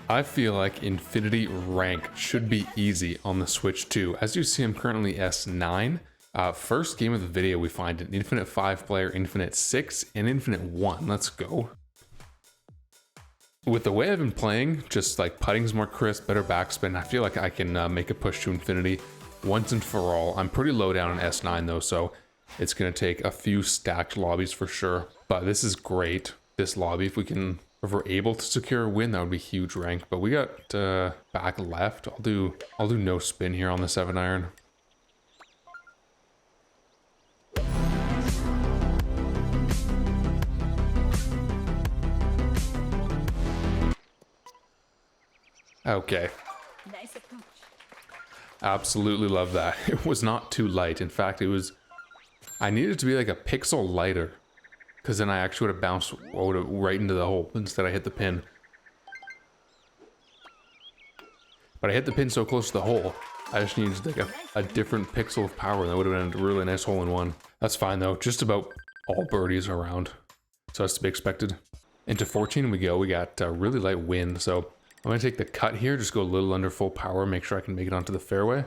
I feel like Infinity rank should be easy on the Switch too. As you see, I'm currently S9. First game of the video, we find an Infinite 5-player, Infinite 6, and Infinite 1. Let's go. With the way I've been playing, just like putting's more crisp, better backspin, I feel like I can make a push to Infinity once and for all. I'm pretty low down in S9 though, so it's going to take a few stacked lobbies for sure. But this is great, this lobby. If we're able to secure a win, that would be huge rank. But we got back left. I'll do no spin here on the 7-iron. Okay. Nice approach. Absolutely love that. It was not too light. In fact, I needed it to be like a pixel lighter, because then I actually would have bounced right into the hole. Instead I hit the pin. But I hit the pin so close to the hole, I just needed like a different pixel of power, and that would have been a really nice hole in one. That's fine though, just about all birdies around. So that's to be expected. Into 14 we go. We got really light wind, so I'm going to take the cut here, just go a little under full power, make sure I can make it onto the fairway.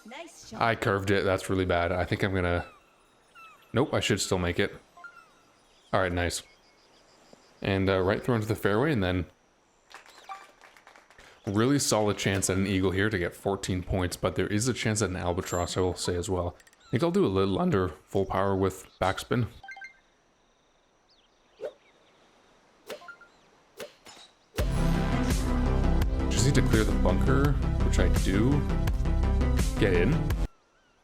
Nice shot. I curved it, that's really bad. I think I'm going to... Nope, I should still make it. Alright, nice. And right through into the fairway, and then... Really solid chance at an eagle here to get 14 points, but there is a chance at an albatross, I will say as well. I think I'll do a little under full power with backspin. Need to clear the bunker, which I do. Get in.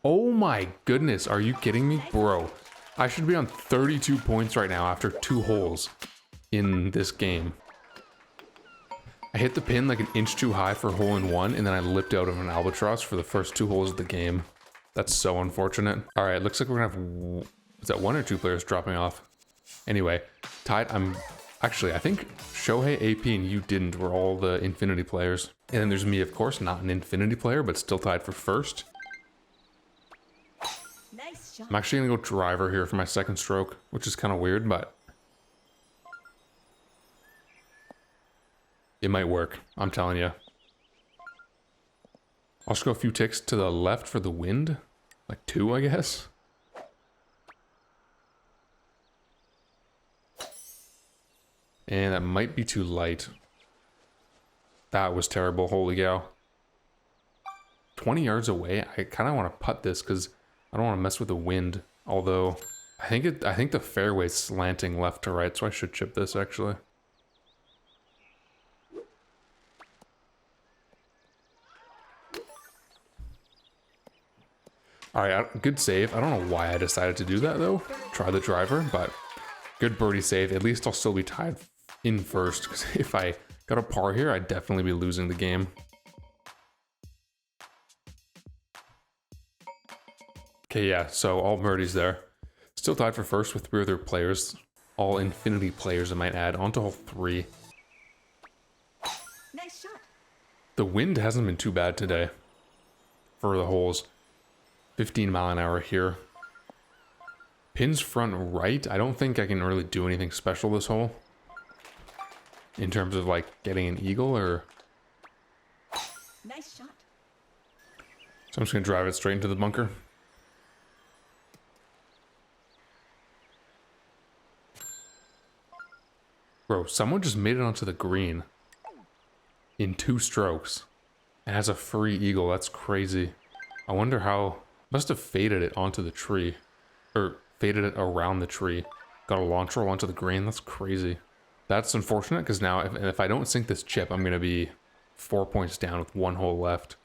Oh my goodness, are you kidding me? Bro, I should be on 32 points right now after 2 holes in this game. I hit the pin like an inch too high for hole in 1, and then I lipped out of an albatross for the first 2 holes of the game. That's so unfortunate. All right, looks like we're gonna have, is that 1 or 2 players dropping off? Anyway, tied. Actually, I think Shohei, AP, and you didn't were all the Infinity players. And then there's me, of course, not an Infinity player, but still tied for first. Nice shot. I'm actually going to go driver here for my second stroke, which is kind of weird, but... it might work, I'm telling you. I'll just go a few ticks to the left for the wind. Like 2, I guess. And that might be too light. That was terrible, holy cow. 20 yards away, I kind of want to putt this because I don't want to mess with the wind. Although, I think the fairway's slanting left to right, so I should chip this actually. Alright, good save. I don't know why I decided to do that though. Try the driver, but good birdie save. At least I'll still be tied in first, because if I got a par here, I'd definitely be losing the game. Okay, yeah, so all birdies there. Still tied for first with 3 other players. All Infinity players, I might add, onto hole 3. Nice shot. The wind hasn't been too bad today for the holes. 15 mile an hour here. Pins front right. I don't think I can really do anything special this hole. In terms of like getting an eagle or... Nice shot. So I'm just going to drive it straight into the bunker. Bro, someone just made it onto the green in 2 strokes and has a free eagle. That's crazy. I wonder how... must have faded it onto the tree. Or faded it around the tree. Got a launch roll onto the green. That's crazy. That's unfortunate because now if I don't sink this chip, I'm going to be 4 points down with 1 hole left.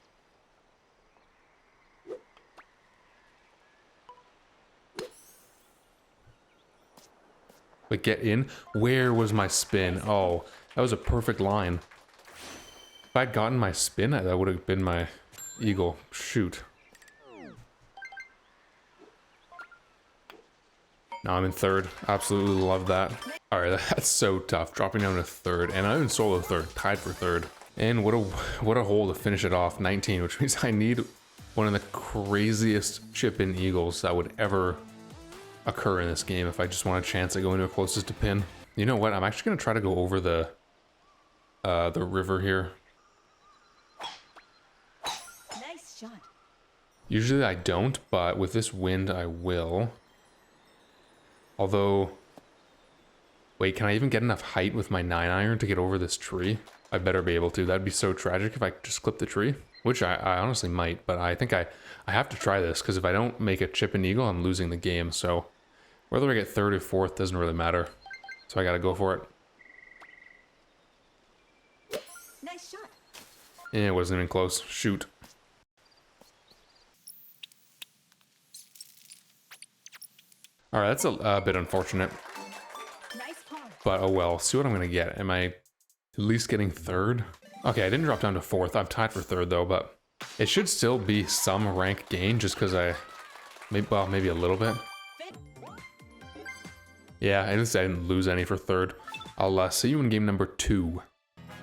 But get in. Where was my spin? Oh, that was a perfect line. If I'd gotten my spin, that would have been my eagle. Shoot. Now I'm in third. Absolutely love that. Alright, that's so tough. Dropping down to third. And I'm in solo third. Tied for third. And what a hole to finish it off. 19, which means I need one of the craziest chip-in eagles that would ever occur in this game if I just want a chance at going to closest to pin. You know what? I'm actually going to try to go over the river here. Nice shot. Usually I don't, but with this wind I will. Although, wait, can I even get enough height with my 9-iron to get over this tree? I better be able to. That'd be so tragic if I just clip the tree. Which I honestly might, but I think I have to try this, because if I don't make a chip and eagle, I'm losing the game. So whether I get 3rd or 4th doesn't really matter. So I gotta go for it. Nice shot. It wasn't even close. Shoot. Alright, that's a bit unfortunate. Nice par. But oh well, see what I'm gonna get. Am I at least getting 3rd? Okay, I didn't drop down to 4th. I'm tied for 3rd though, but it should still be some rank gain just because maybe a little bit. Yeah, at least I didn't lose any for 3rd. I'll see you in game number 2.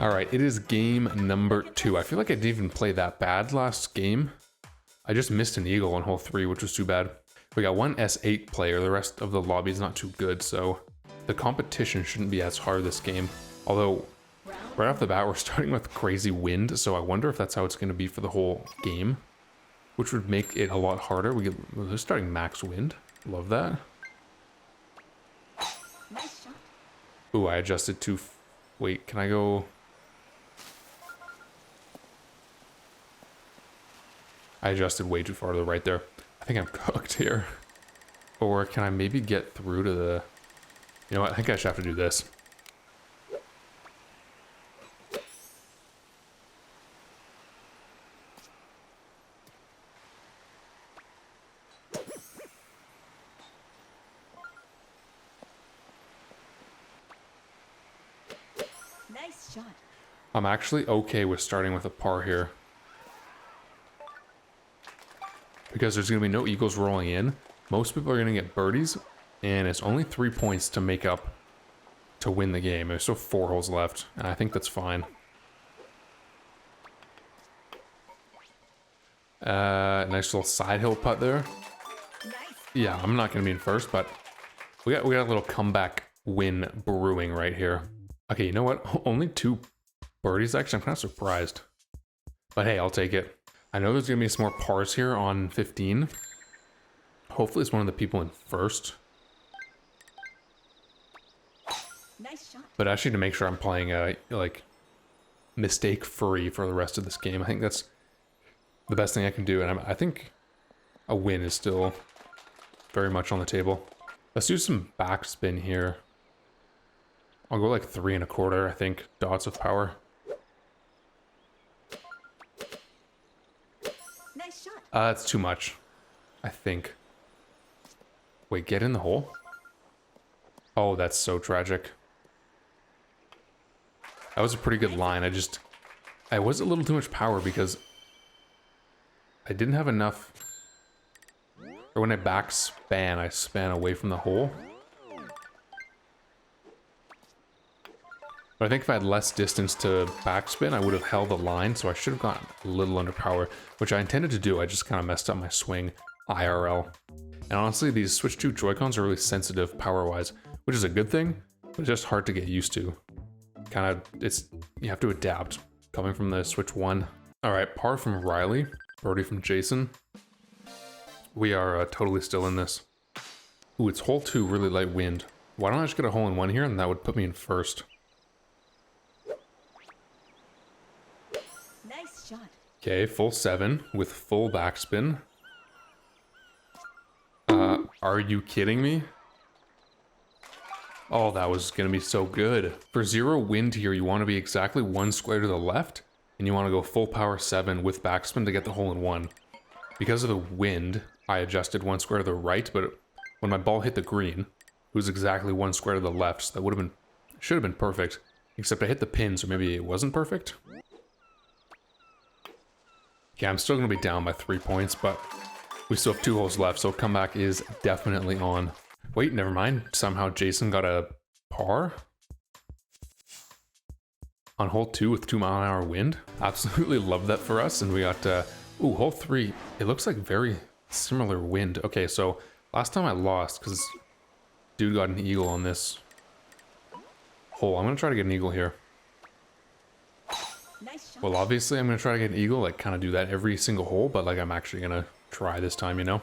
Alright, it is game number 2. I feel like I didn't even play that bad last game. I just missed an eagle on hole 3, which was too bad. We got one S8 player, the rest of the lobby is not too good, so the competition shouldn't be as hard this game. Although, right off the bat, we're starting with crazy wind, so I wonder if that's how it's going to be for the whole game, which would make it a lot harder. We're starting max wind. Love that. Nice shot. Ooh, I adjusted to... Wait, can I go... I adjusted way too far to the right there. I think I'm cooked here. Or can I maybe get through to the... You know what? I think I should have to do this. Nice shot. I'm actually okay with starting with a par here. Because there's going to be no eagles rolling in. Most people are going to get birdies. And it's only 3 points to make up to win the game. There's still 4 holes left. And I think that's fine. Nice little side hill putt there. Nice. Yeah, I'm not going to be in first, but we got a little comeback win brewing right here. Okay, you know what? Only 2 birdies, actually. I'm kind of surprised. But hey, I'll take it. I know there's going to be some more pars here on 15. Hopefully it's one of the people in first. Nice shot. But actually to make sure I'm playing like mistake-free for the rest of this game. I think that's the best thing I can do. And I think a win is still very much on the table. Let's do some backspin here. I'll go like 3 1/4, I think, dots of power. Nice shot. That's too much, I think. Wait, get in the hole? Oh, that's so tragic. That was a pretty good line. I was a little too much power because I didn't have enough. Or when I backspan, I span away from the hole. But I think if I had less distance to backspin, I would have held the line, so I should have gotten a little under power, which I intended to do. I just kind of messed up my swing IRL. And honestly, these Switch 2 Joy-Cons are really sensitive power-wise, which is a good thing, but it's just hard to get used to. You have to adapt, coming from the Switch 1. Alright, par from Riley, birdie from Jason. We are totally still in this. Ooh, it's hole 2, really light wind. Why don't I just get a hole in 1 here, and that would put me in first. Nice shot. Okay, full 7 with full backspin. Are you kidding me? Oh, that was gonna be so good. For 0 wind here, you want to be exactly 1 square to the left, and you want to go full power 7 with backspin to get the hole in 1. Because of the wind, I adjusted 1 square to the right, but when my ball hit the green, it was exactly 1 square to the left, so that should have been perfect. Except I hit the pin, so maybe it wasn't perfect. Yeah, I'm still gonna be down by 3 points, but we still have 2 holes left, so comeback is definitely on. Wait, never mind. Somehow Jason got a par on hole 2 with 2-mile-an-hour wind. Absolutely love that for us. And we got, ooh, hole 3. It looks like very similar wind. Okay, so last time I lost because dude got an eagle on this hole. I'm gonna try to get an eagle here. Nice shot. Well, obviously I'm gonna try to get an eagle, like kind of do that every single hole, but like I'm actually gonna try this time, you know?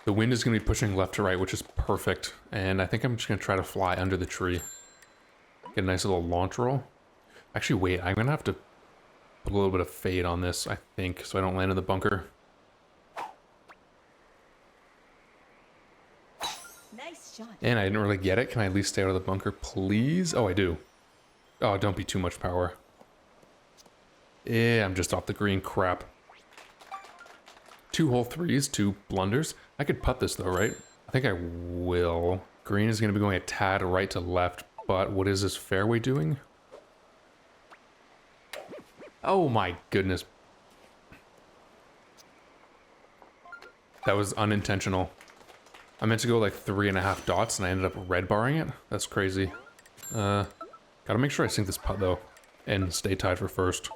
The wind is gonna be pushing left to right, which is perfect. And I think I'm just gonna try to fly under the tree. Get a nice little launch roll. Actually, wait, I'm gonna have to put a little bit of fade on this, I think, so I don't land in the bunker. Nice shot. And I didn't really get it. Can I at least stay out of the bunker, please? Oh, I do. Oh, don't be too much power. Yeah, I'm just off the green. Crap. 2 hole threes, 2 blunders. I could putt this though, right? I think I will. Green is going to be going a tad right to left, but what is this fairway doing? Oh my goodness. That was unintentional. I meant to go like 3.5 dots and I ended up red barring it. That's crazy. Gotta make sure I sink this putt though and stay tied for first.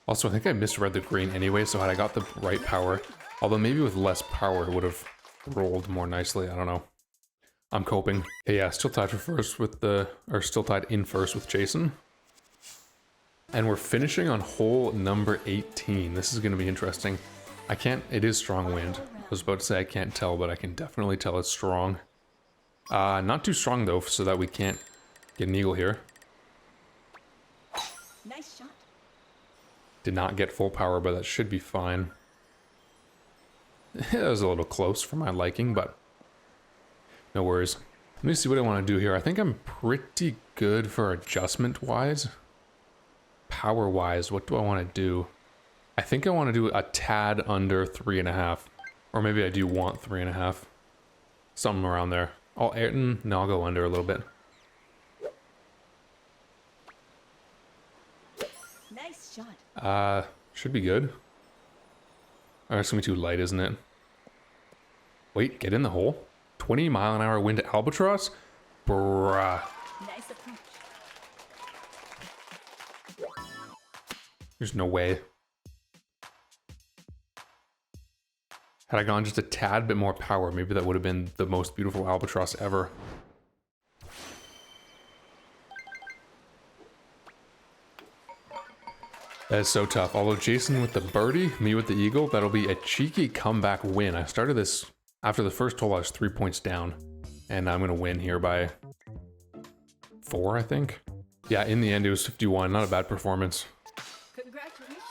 Also, I think I misread the green anyway, so had I got the right power, although maybe with less power it would have rolled more nicely, I don't know. I'm coping. Okay, yeah, still tied for first with still tied in first with Jason. And we're finishing on hole number 18. This is gonna be interesting. It is strong wind. I was about to say I can't tell, but I can definitely tell it's strong. Not too strong though, so that we can't get an eagle here. Nice shot. Did not get full power, but that should be fine. It was a little close for my liking, but no worries. Let me see what I want to do here. I think I'm pretty good for adjustment-wise. Power-wise, what do I want to do? I think I want to do a tad under 3.5. Or maybe I do want 3.5. Something around there. I'll go under a little bit. Nice shot. Should be good. Oh, it's gonna be too light, isn't it? Wait, get in the hole. 20-mile-an-hour wind to Albatross? Bruh. Nice approach. There's no way. Had I gone just a tad bit more power, maybe that would have been the most beautiful Albatross ever. That is so tough. Although Jason with the birdie, me with the eagle, that'll be a cheeky comeback win. I started this after the first hole. I was 3 points down, and I'm gonna win here by 4, I think. Yeah, in the end it was 51. Not a bad performance. Congratulations.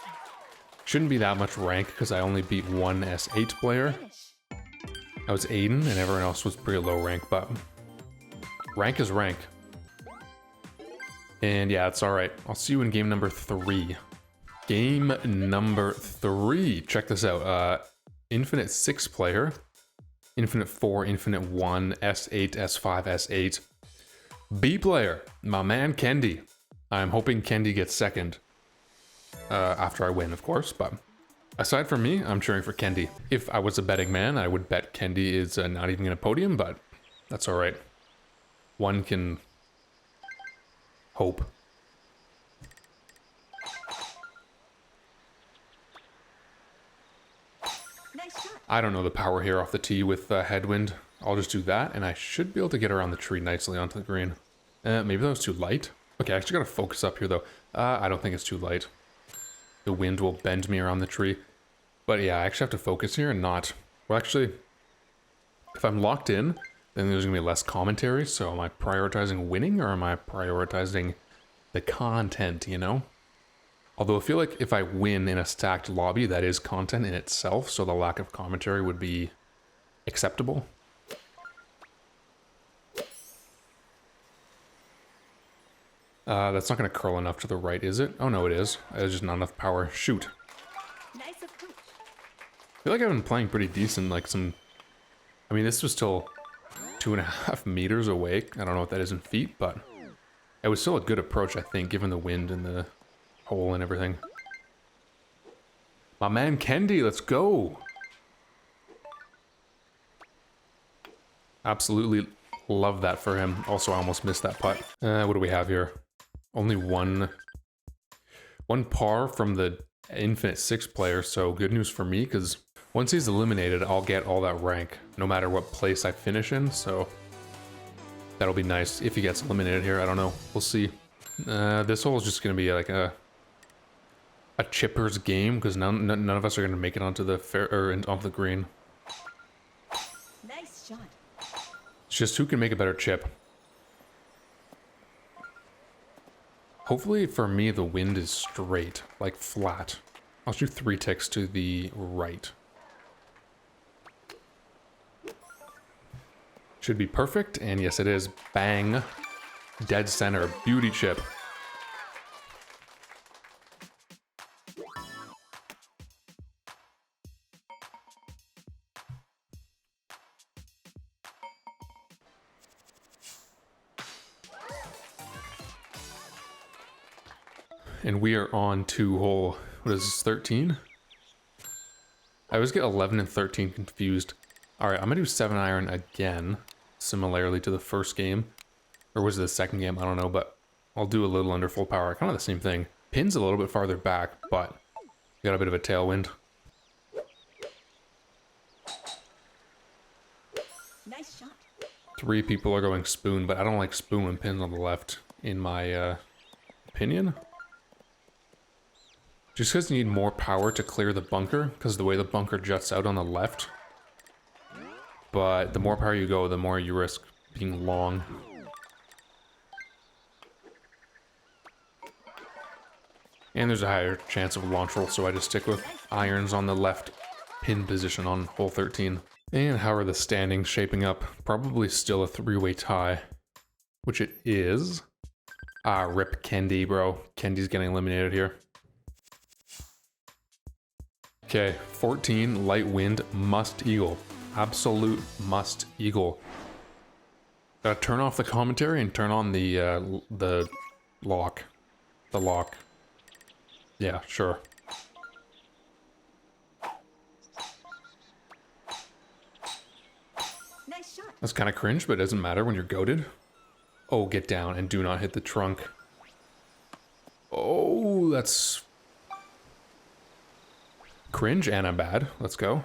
Shouldn't be that much rank because I only beat one S8 player. Finish. I was Aiden, and everyone else was pretty low rank, but rank is rank. And yeah, it's all right. I'll see you in game number 3. Game number 3. Check this out. Infinite 6 player, Infinite 4, Infinite 1, S8, S5, S8. B player, my man Kendi. I'm hoping Kendi gets second. After I win, of course, but aside from me, I'm cheering for Kendi. If I was a betting man, I would bet Kendi is not even going to podium, but that's all right. One can hope. Nice shot. I don't know the power here off the tee with headwind. I'll just do that, and I should be able to get around the tree nicely onto the green. Maybe that was too light. Okay, I actually gotta focus up here though. I don't think it's too light. The wind will bend me around the tree. But yeah, I actually have to focus here and not... Well, actually, if I'm locked in, then there's gonna be less commentary. So am I prioritizing winning or am I prioritizing the content, you know? Although I feel like if I win in a stacked lobby, that is content in itself. So the lack of commentary would be acceptable. That's not going to curl enough to the right, is it? Oh, no, it is. There's just not enough power. Shoot. Nice approach. I feel like I've been playing pretty decent, like some... I mean, this was still 2.5 meters away. I don't know what that is in feet, but it was still a good approach, I think, given the wind and the hole and everything. My man Kendi, let's go! Absolutely love that for him. Also, I almost missed that putt. What do we have here? Only one par from the Infinite 6 player, so good news for me, because once he's eliminated, I'll get all that rank, no matter what place I finish in, so that'll be nice if he gets eliminated here. I don't know. We'll see. This hole is just going to be like a chipper's game, because none of us are going to make it onto the onto the green. Nice shot. It's just who can make a better chip. Hopefully for me the wind is straight, like flat. I'll shoot 3 ticks to the right. Should be perfect, and yes it is. Bang. Dead center. Beauty chip. And we are on to hole, what is this, 13? I always get 11 and 13 confused. Alright, I'm gonna do 7 iron again, similarly to the first game. Or was it the second game? I don't know, but I'll do a little under full power. Kind of the same thing. Pin's a little bit farther back, but got a bit of a tailwind. Nice shot. 3 people are going spoon, but I don't like spoon when pin's on the left, in my opinion. Just because you need more power to clear the bunker, because the way the bunker juts out on the left. But the more power you go, the more you risk being long. And there's a higher chance of launch roll, so I just stick with irons on the left pin position on hole 13. And how are the standings shaping up? Probably still a 3-way tie, which it is. Ah, rip Kendi, bro. Kendi's getting eliminated here. Okay, 14, light wind, must eagle. Absolute must eagle. Gotta turn off the commentary and turn on the lock. The lock. Yeah, sure. Nice shot. That's kind of cringe, but it doesn't matter when you're goated. Oh, get down and do not hit the trunk. Oh, that's cringe and I'm bad. Let's go.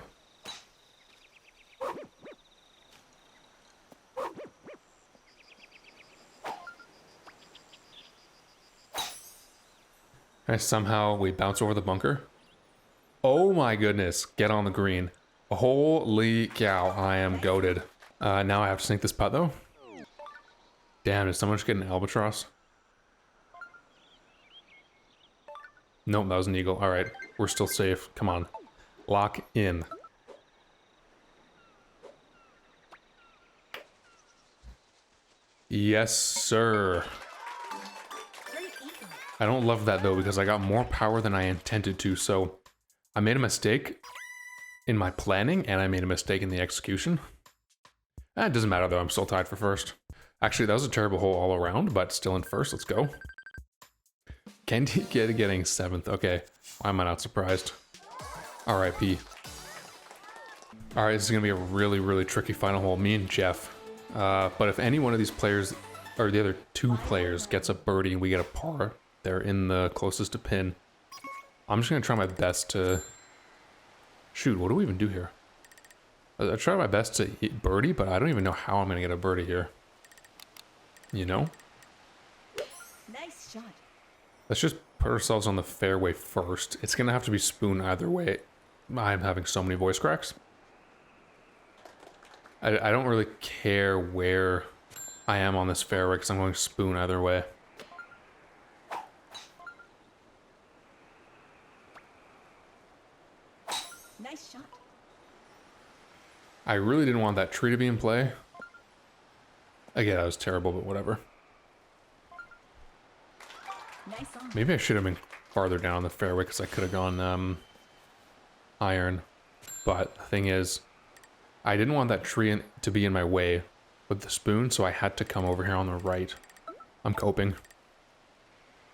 And somehow we bounce over the bunker. Oh my goodness. Get on the green. Holy cow. I am goated. Now I have to sink this putt though. Damn, did someone just get an albatross? Nope, that was an eagle. Alright, we're still safe. Come on. Lock in. Yes, sir. Great eagle. I don't love that though because I got more power than I intended to, so I made a mistake in my planning and I made a mistake in the execution. It doesn't matter though, I'm still tied for first. Actually, that was a terrible hole all around, but still in first. Let's go. Kendi getting 7th. Okay, why am I not surprised? R.I.P. Alright, this is going to be a really, really tricky final hole. Me and Jeff. But if any one of these players, or the other 2 players, gets a birdie and we get a par, they're in the closest to pin. I'm just going to try my best to... Shoot, what do we even do here? I try my best to hit birdie, but I don't even know how I'm going to get a birdie here. You know? Nice shot. Let's just put ourselves on the fairway first. It's going to have to be spoon either way. I'm having so many voice cracks. I don't really care where I am on this fairway because I'm going spoon either way. Nice shot. I really didn't want that tree to be in play. Again, that was terrible, but whatever. Nice on. Maybe I should have been farther down the fairway because I could have gone iron. But the thing is, I didn't want that tree to be in my way with the spoon, so I had to come over here on the right. I'm coping.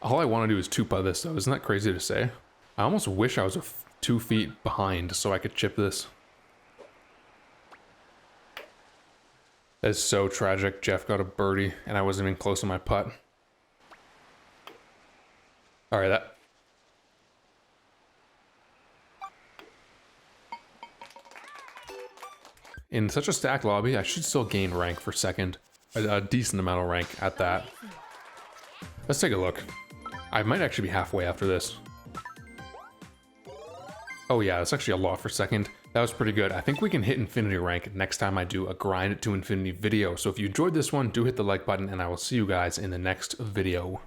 All I want to do is 2-putt this, though. Isn't that crazy to say? I almost wish I was 2 feet behind so I could chip this. That is so tragic. Jeff got a birdie, and I wasn't even close to my putt. Alright, In such a stacked lobby, I should still gain rank for second. A decent amount of rank at that. Let's take a look. I might actually be halfway after this. Oh yeah, that's actually a lot for second. That was pretty good. I think we can hit infinity rank next time I do a grind to infinity video. So if you enjoyed this one, do hit the like button and I will see you guys in the next video.